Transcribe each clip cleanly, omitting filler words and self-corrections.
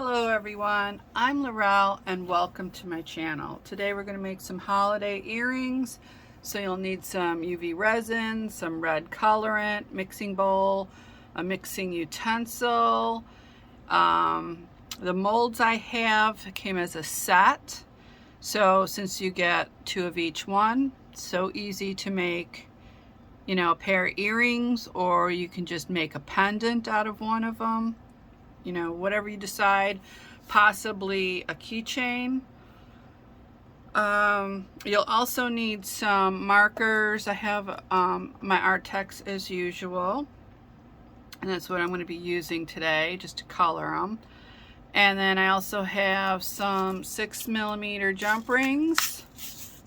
Hello everyone, I'm Laurel and welcome to my channel. Today we're going to make some holiday earrings. So you'll need some UV resin, some red colorant, mixing bowl, a mixing utensil. The molds I have came as a set. So since you get 2 of each one, it's so easy to make, a pair of earrings, or you can just make a pendant out of one of them. Whatever you decide, possibly a keychain. You'll also need some markers. I have my art text as usual, and that's what I'm going to be using today, just to color them. And then I also have some 6mm jump rings,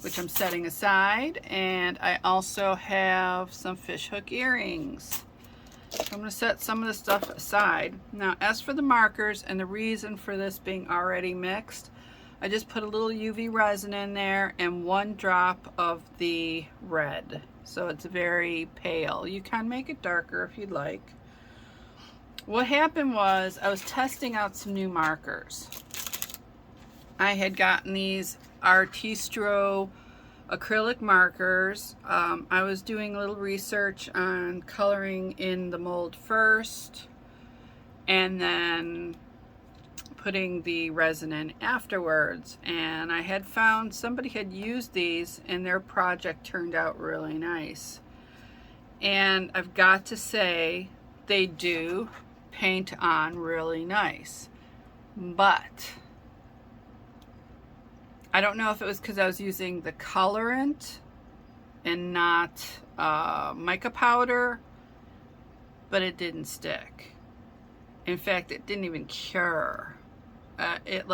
which I'm setting aside, and I also have some fishhook earrings. So I'm going to set some of the stuff aside. Now, as for the markers, and the reason for this being already mixed, I just put a little UV resin in there and 1 drop of the red. So it's very pale. You can make it darker if you'd like. What happened was I was testing out some new markers. I had gotten these Artistro acrylic markers. I was doing a little research on coloring in the mold first and then putting the resin in afterwards, and I had found somebody had used these and their project turned out really nice. And I've got to say, they do paint on really nice, but I don't know if it was because I was using the colorant and not mica powder, but it didn't stick. In fact, it didn't even cure. It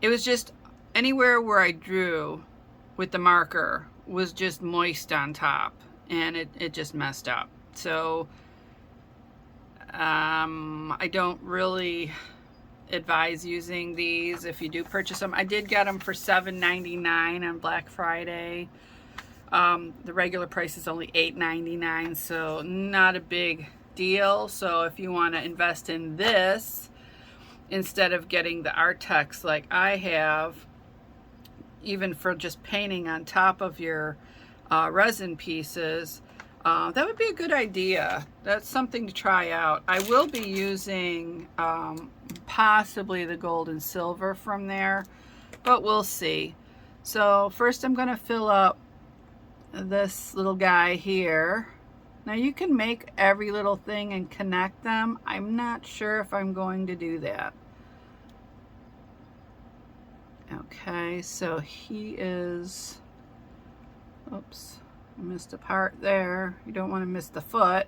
was just anywhere where I drew with the marker was just moist on top, and it just messed up. So I don't really advise using these if you do purchase them. I did get them for $7.99 on Black Friday. The regular price is only $8.99, so not a big deal. So if you want to invest in this instead of getting the art text like I have, even for just painting on top of your resin pieces, that would be a good idea. That's something to try out. I will be using possibly the gold and silver from there, but we'll see. So first I'm going to fill up this little guy here. Now you can make every little thing and connect them. I'm not sure if I'm going to do that. Okay, so he is, oops, I missed a part there. You don't want to miss the foot.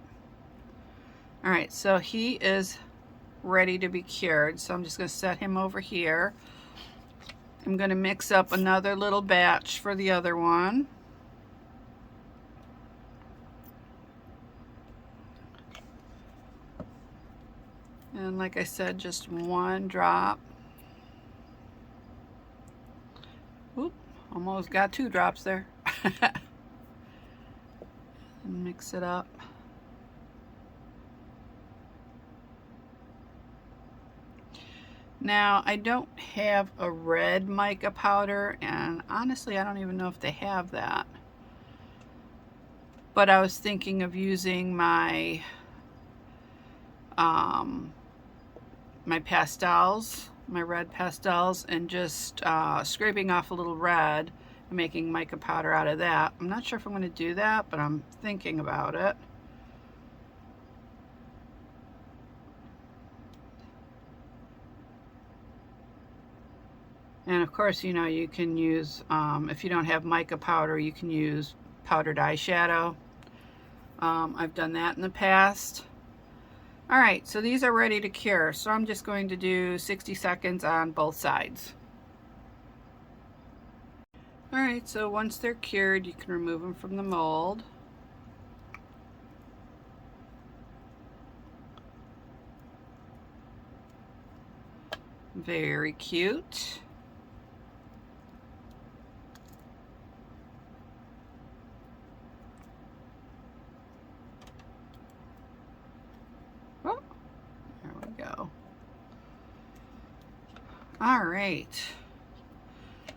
All right, so he is ready to be cured. So I'm just going to set him over here. I'm going to mix up another little batch for the other one. And like I said, just 1 drop. Oop, almost got 2 drops there. And mix it up. Now, I don't have a red mica powder, and honestly, I don't even know if they have that. But I was thinking of using my my pastels, my red pastels, and just scraping off a little red and making mica powder out of that. I'm not sure if I'm going to do that, but I'm thinking about it. And of course, you can use, if you don't have mica powder, you can use powdered eyeshadow. I've done that in the past. All right, so these are ready to cure. So I'm just going to do 60 seconds on both sides. All right, so once they're cured, you can remove them from the mold. Very cute. All right.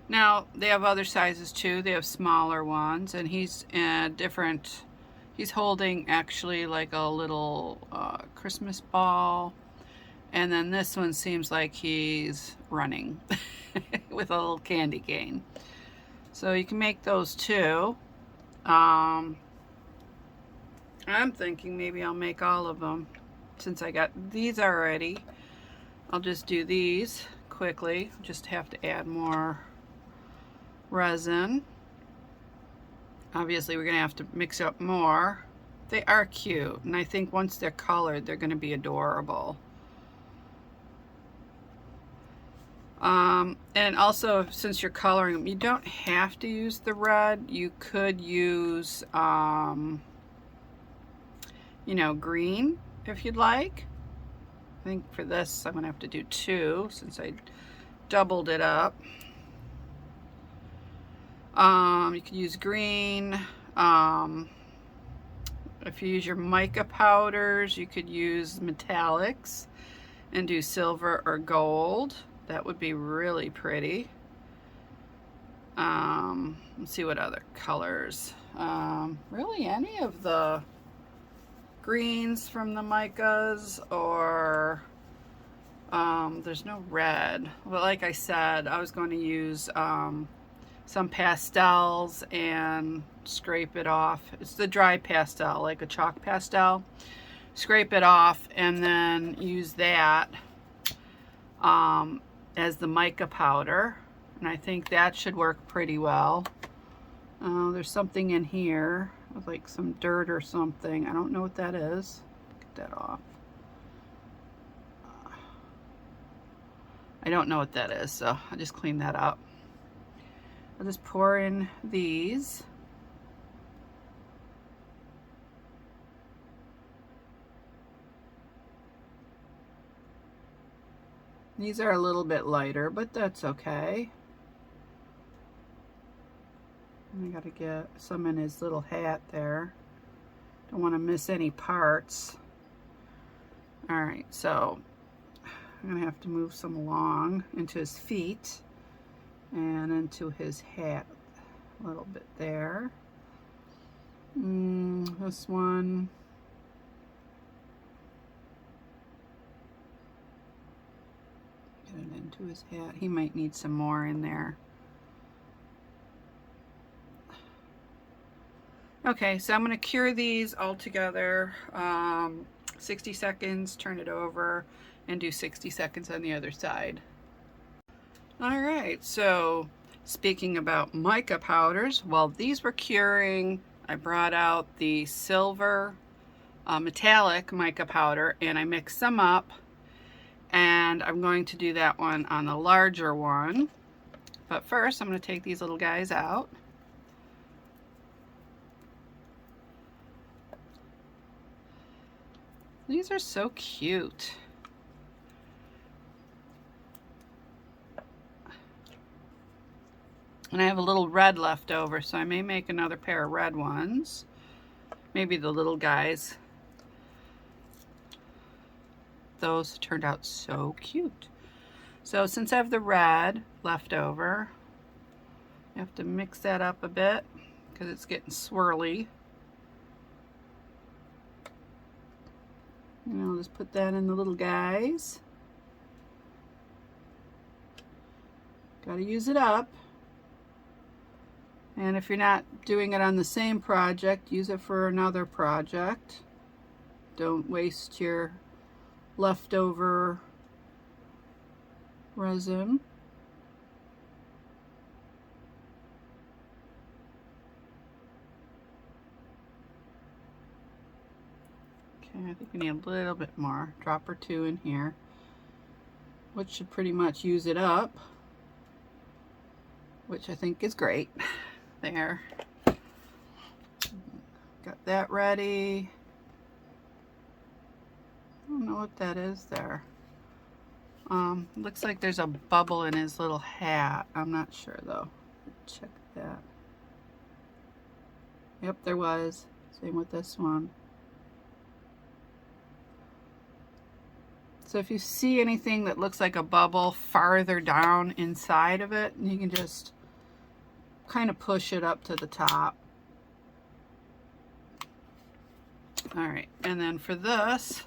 Now, they have other sizes too. They have smaller ones, and he's different. He's holding actually like a little Christmas ball. And then this one seems like he's running with a little candy cane. So you can make those too. I'm thinking maybe I'll make all of them since I got these already. I'll just do these quickly. Just have to add more resin. Obviously we're gonna have to mix up more. They are cute, and I think once they're colored they're gonna be adorable. And also, since you're coloring them, you don't have to use the red. You could use you know, green if you'd like. I think for this I'm gonna have to do 2 since I doubled it up. You could use green. If you use your mica powders, you could use metallics and do silver or gold. That would be really pretty. Let's see what other colors. Really any of the greens from the micas, or there's no red. Well, like I said, I was going to use some pastels and scrape it off. It's the dry pastel, like a chalk pastel. Scrape it off and then use that as the mica powder, and I think that should work pretty well. There's something in here with like some dirt or something. I don't know what that is. Get that off. I don't know what that is, so I'll just clean that up. I'll just pour in these. These are a little bit lighter, but that's okay. I gotta get some in his little hat there. Don't want to miss any parts. All right, so I'm gonna have to move some along into his feet and into his hat a little bit there. This one. Get it into his hat. He might need some more in there. Okay, so I'm going to cure these all together. 60 seconds, turn it over, and do 60 seconds on the other side. All right, so speaking about mica powders, while these were curing, I brought out the silver metallic mica powder and I mixed them up, and I'm going to do that one on the larger one. But first I'm going to take these little guys out. These are so cute. And I have a little red left over, so I may make another pair of red ones. Maybe the little guys. Those turned out so cute. So since I have the red left over, I have to mix that up a bit because it's getting swirly. And I'll just put that in the little guys. Gotta use it up. And if you're not doing it on the same project, use it for another project. Don't waste your leftover resin. Okay, I think we need a little bit more. Drop or two in here, which should pretty much use it up, which I think is great. There. Got that ready. I don't know what that is there. Looks like there's a bubble in his little hat. I'm not sure though. Check that. Yep, there was. Same with this one. So if you see anything that looks like a bubble farther down inside of it, you can just kind of push it up to the top. All right, and then for this,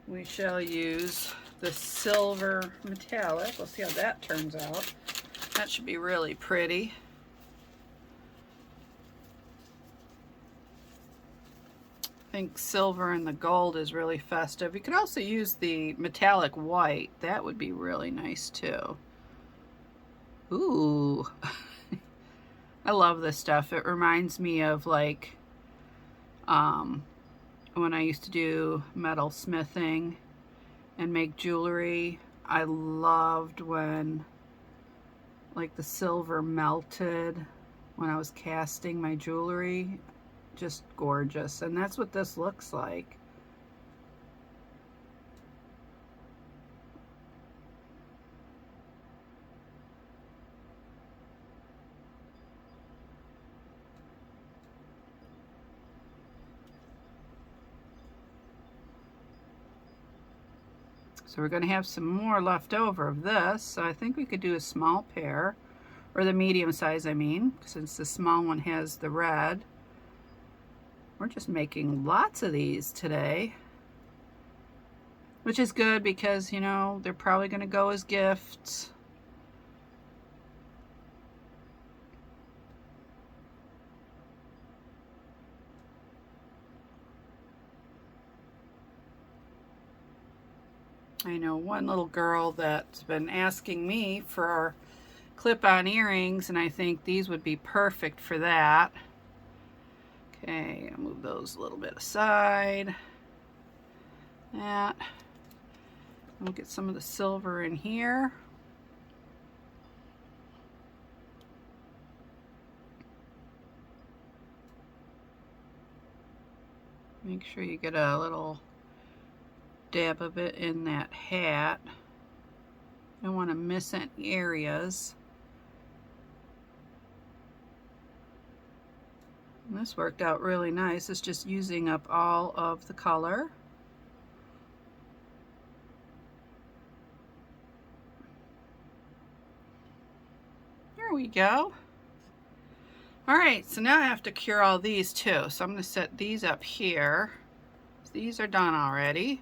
we shall use the silver metallic. We'll see how that turns out. That should be really pretty. I think silver and the gold is really festive. You could also use the metallic white. That would be really nice too. Ooh. I love this stuff. It reminds me of like when I used to do metal smithing and make jewelry. I loved when like the silver melted when I was casting my jewelry. Just gorgeous. And that's what this looks like. So we're going to have some more left over of this. So I think we could do a small pair, or the medium size, I mean, since the small one has the red. We're just making lots of these today, which is good because, you know, they're probably going to go as gifts. I know one little girl that's been asking me for clip-on earrings, and I think these would be perfect for that. Okay, I'll move those a little bit aside. That. We'll get some of the silver in here. Make sure you get a little dab of it in that hat. Don't want to miss any areas. And this worked out really nice. It's just using up all of the color. There we go. All right, so now I have to cure all these too. So I'm going to set these up here. These are done already.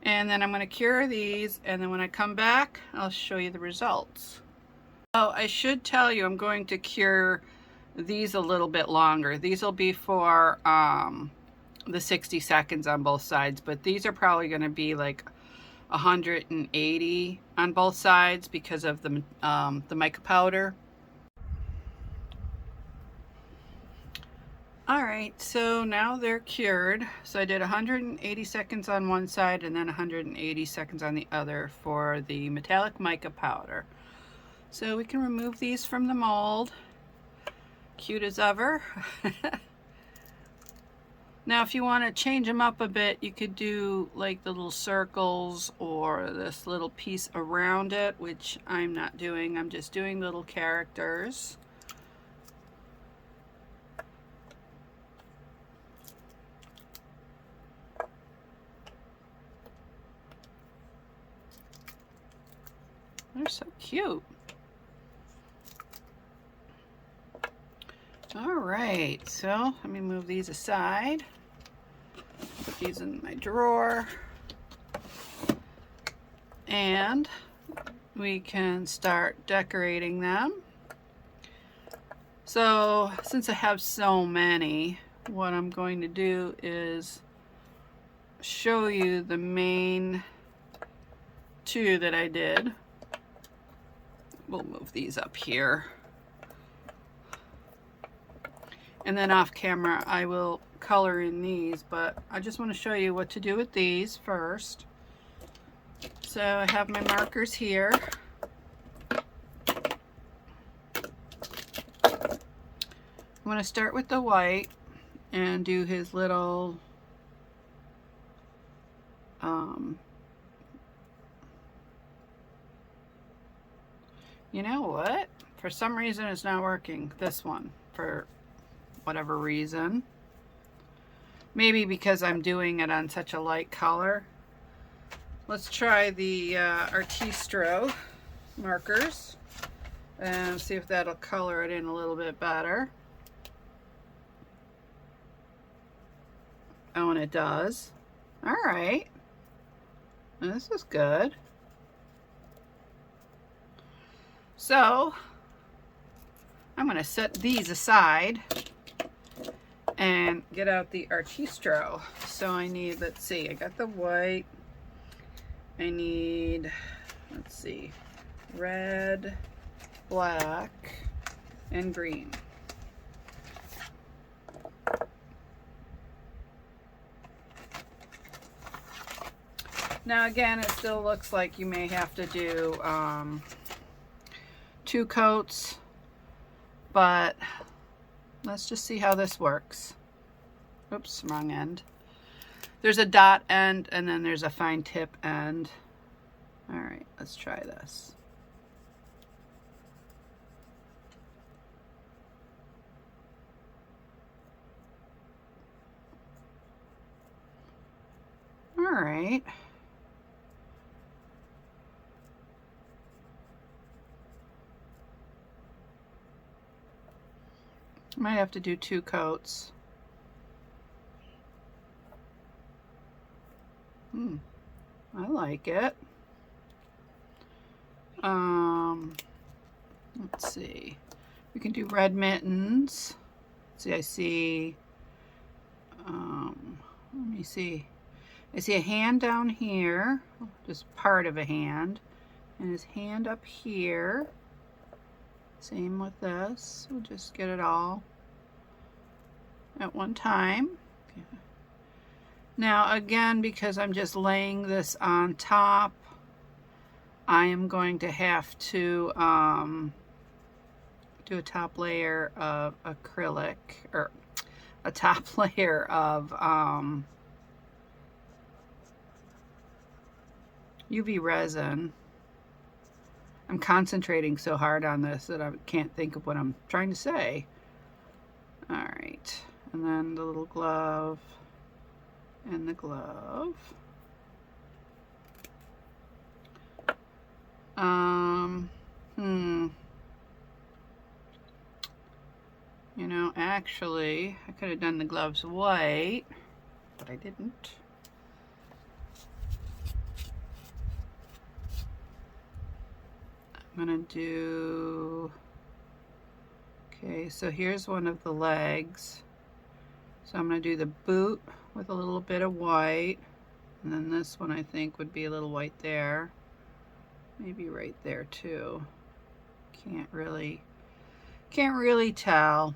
And then I'm going to cure these, and then when I come back, I'll show you the results. Oh, I should tell you I'm going to cure these a little bit longer. These will be for the 60 seconds on both sides, but these are probably going to be like 180 on both sides because of the mica powder. All right, so now they're cured. So I did 180 seconds on one side and then 180 seconds on the other for the metallic mica powder. So we can remove these from the mold. Cute as ever. Now if you want to change them up a bit, you could do like the little circles or this little piece around it, which I'm not doing. I'm just doing little characters. They're so cute. All right, so let me move these aside. Put these in my drawer. And we can start decorating them. So since I have so many, what I'm going to do is show you the main two that I did. We'll move these up here. And then off camera, I will color in these, but I just want to show you what to do with these first. So I have my markers here. I'm going to start with the white and do his little you know what? For some reason it's not working. This one, for whatever reason. Maybe because I'm doing it on such a light color. Let's try the Artistro markers and see if that'll color it in a little bit better. Oh, and it does. All right. This is good. So I'm going to set these aside and get out the Artistro. So I need, let's see, I got the white. I need, let's see, red, black, and green. Now again, it still looks like you may have to do 2 coats, but let's just see how this works. Oops, wrong end. There's a dot end and then there's a fine tip end. All right, let's try this. All right. Might have to do 2 coats. I like it. Let's see. We can do red mittens. See, I see. Let me see. I see a hand down here, just part of a hand, and his hand up here. Same with this. We'll just get it all at one time. Okay. Now again, because I'm just laying this on top, I am going to have to do a top layer of acrylic, or a top layer of UV resin. I'm concentrating so hard on this that I can't think of what I'm trying to say. All right, and then the little glove and the glove. You know, actually, I could have done the gloves white, but I didn't. I'm gonna do, okay, so here's one of the legs. So I'm gonna do the boot with a little bit of white, and then this one I think would be a little white there. Maybe right there too. Can't really tell.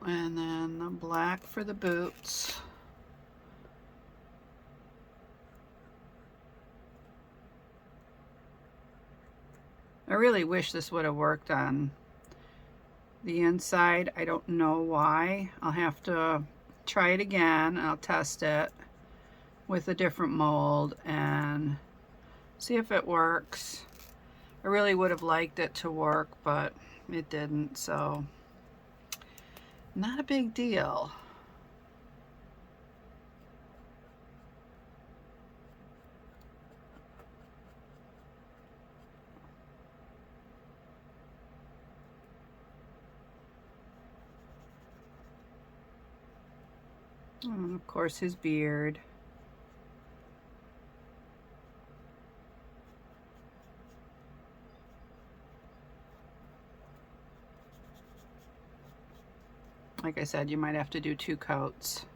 And then the black for the boots. I really wish this would have worked on the inside. I don't know why. I'll have to try it again. I'll test it with a different mold and see if it works. I really would have liked it to work, but it didn't, so not a big deal. And of course his beard. Like I said, you might have to do 2 coats.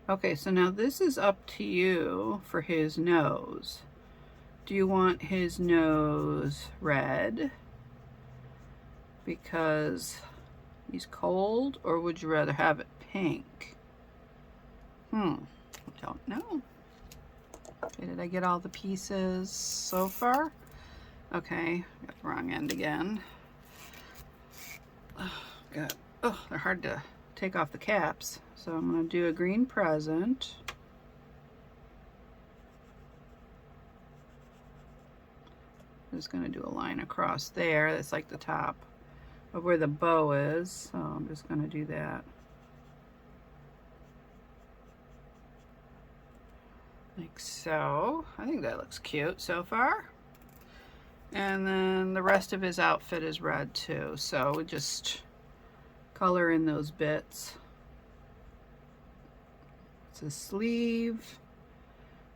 Okay, so now this is up to you for his nose. Do you want his nose red because he's cold, or would you rather have it pink? I don't know. I get all the pieces so far? Okay, got the wrong end again. Oh, God. Oh, they're hard to take off the caps. So I'm going to do a green present. I'm just going to do a line across there. That's like the top of where the bow is. So I'm just going to do that. Like so. I think that looks cute so far. And then the rest of his outfit is red too. So we just color in those bits. It's a sleeve.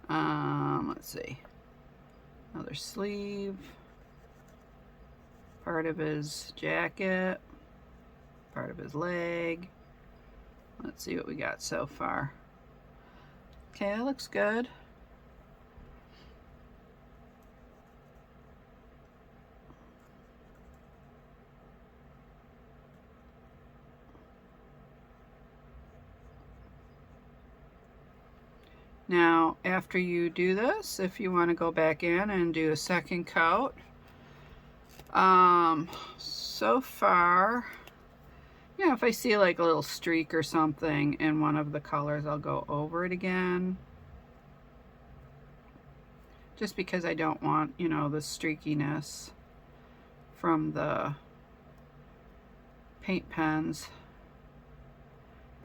Let's see. Another sleeve. Part of his jacket. Part of his leg. Let's see what we got so far. Okay, that looks good. Now, after you do this, if you want to go back in and do a second coat, so far, you know, if I see like a little streak or something in one of the colors, I'll go over it again. Just because I don't want, you know, the streakiness from the paint pens,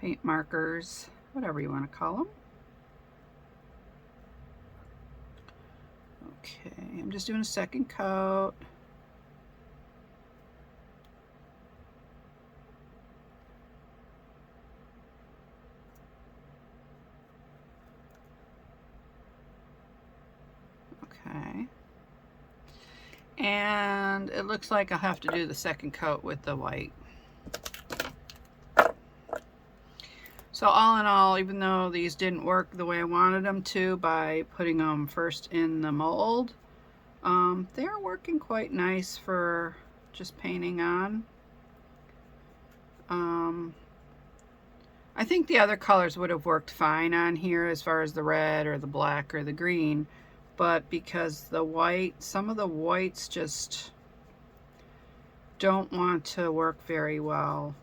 paint markers, whatever you want to call them. Okay, I'm just doing a second coat. Okay. And it looks like I'll have to do the second coat with the white. So all in all, even though these didn't work the way I wanted them to by putting them first in the mold, they're working quite nice for just painting on. I think the other colors would have worked fine on here as far as the red or the black or the green, but because the white, some of the whites just don't want to work very well.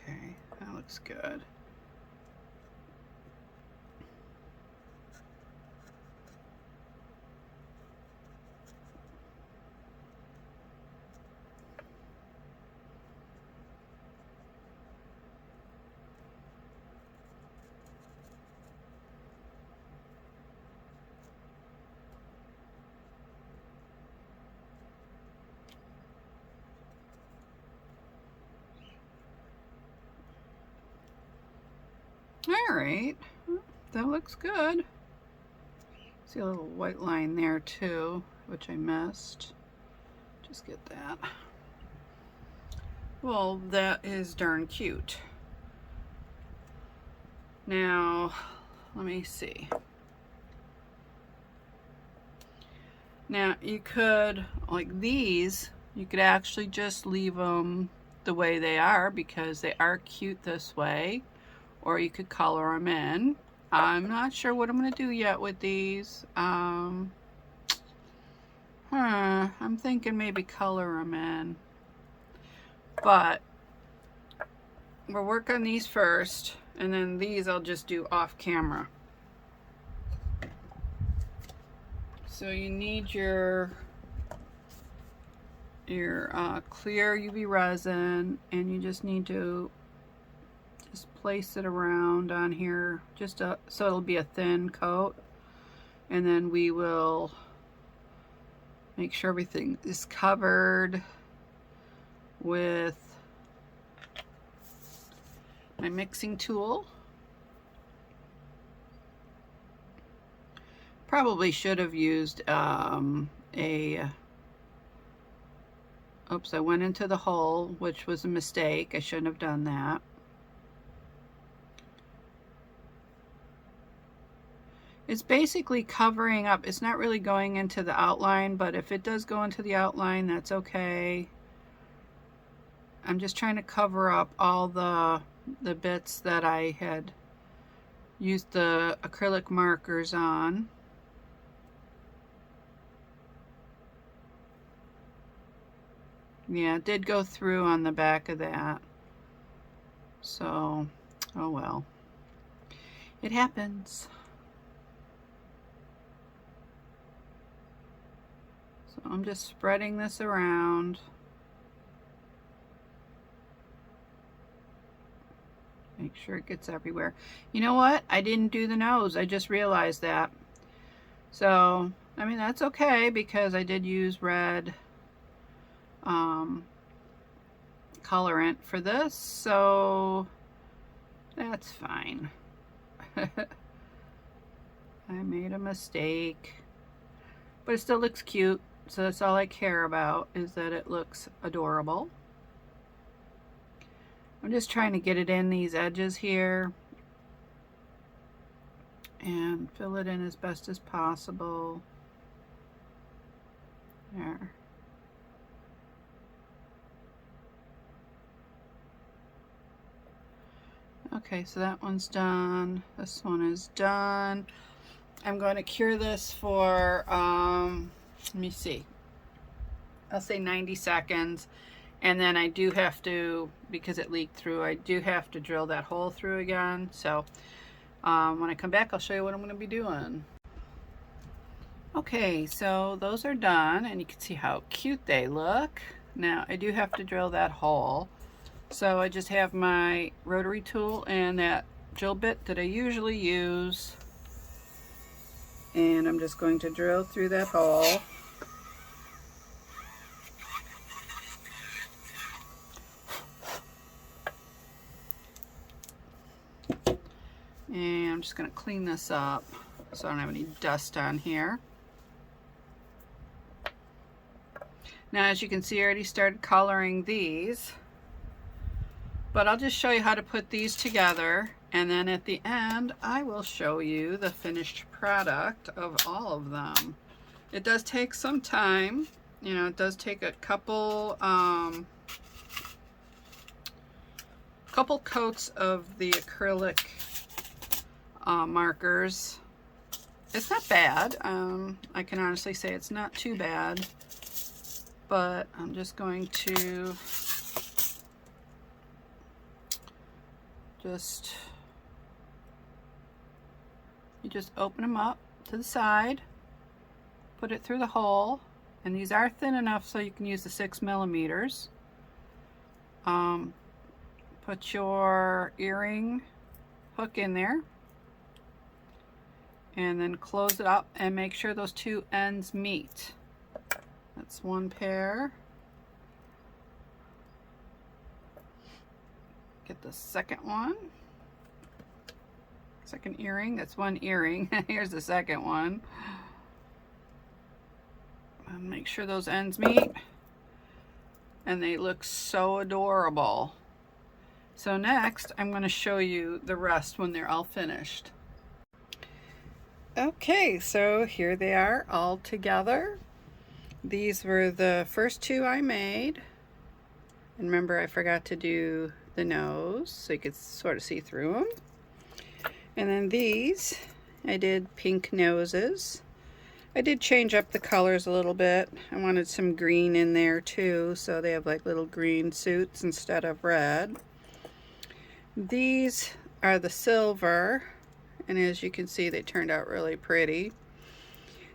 Okay, that looks good. All right, that looks good. See a little white line there too, which I missed. Just get that. Well, that is darn cute. Now, let me see. Now, you could, like these, you could actually just leave them the way they are because they are cute this way. Or you could color them in. I'm not sure what I'm going to do yet with these. I'm thinking maybe color them in. But we'll work on these first, and then these I'll just do off camera. So you need your clear UV resin, and you just need to place it around on here just so it'll be a thin coat, and then we will make sure everything is covered with my mixing tool. Probably should have used a Oops, I went into the hole, which was a mistake. I shouldn't have done that. It's basically covering up. It's not really going into the outline, but if it does go into the outline, that's okay. I'm just trying to cover up all the bits that I had used the acrylic markers on. Yeah, it did go through on the back of that. So, oh well. It happens. So I'm just spreading this around. Make sure it gets everywhere. You know what? I didn't do the nose. I just realized that. So, I mean, that's okay because I did use red colorant for this, so that's fine. I made a mistake, but it still looks cute, so that's all I care about, is that it looks adorable. I'm just trying to get it in these edges here and fill it in as best as possible. There. Okay, so that one's done. This one is done. I'm going to cure this for, let me see, I'll say 90 seconds. And then I do have to, because it leaked through, I do have to drill that hole through again. So when I come back, I'll show you what I'm going to be doing. Okay, so those are done, and you can see how cute they look. Now, I do have to drill that hole. So I just have my rotary tool and that drill bit that I usually use. And I'm just going to drill through that hole. And I'm just going to clean this up so I don't have any dust on here. Now, as you can see, I already started coloring these. But I'll just show you how to put these together, and then at the end I will show you the finished product of all of them. It does take some time, you know, it does take a couple coats of the acrylic markers. It's not bad. I can honestly say it's not too bad, but I'm just going to you just open them up to the side, put it through the hole, and these are thin enough so you can use the 6 millimeters. Put your earring hook in there and then close it up and make sure those two ends meet. That's one pair. Get the second one. Second earring. That's one earring. Here's the second one. And make sure those ends meet. And they look so adorable. So next, I'm going to show you the rest when they're all finished. Okay, so here they are all together. These were the first two I made. And remember, I forgot to do the nose so you could sort of see through them. And then these, I did pink noses. I did change up the colors a little bit. I wanted some green in there too, so they have like little green suits instead of red. These are the silver, and as you can see, they turned out really pretty.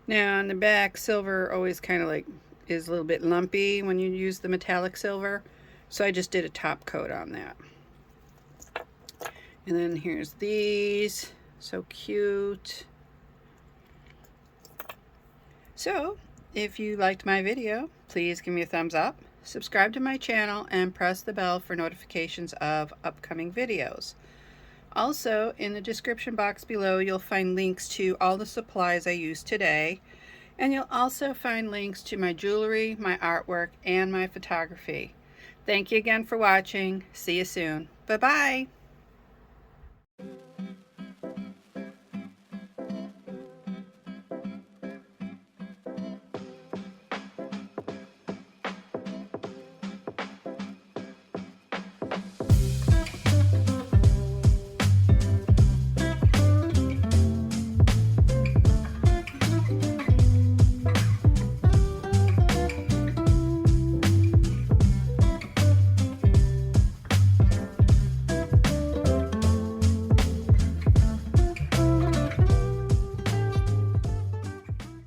Now on the back, silver always kind of like is a little bit lumpy when you use the metallic silver. So I just did a top coat on that. And then here's these, so cute. So if you liked my video, please give me a thumbs up, subscribe to my channel, and press the bell for notifications of upcoming videos. Also, in the description box below, you'll find links to all the supplies I used today, And you'll also find links to my jewelry, my artwork, and my photography. Thank you again for watching. See you soon. Bye-bye.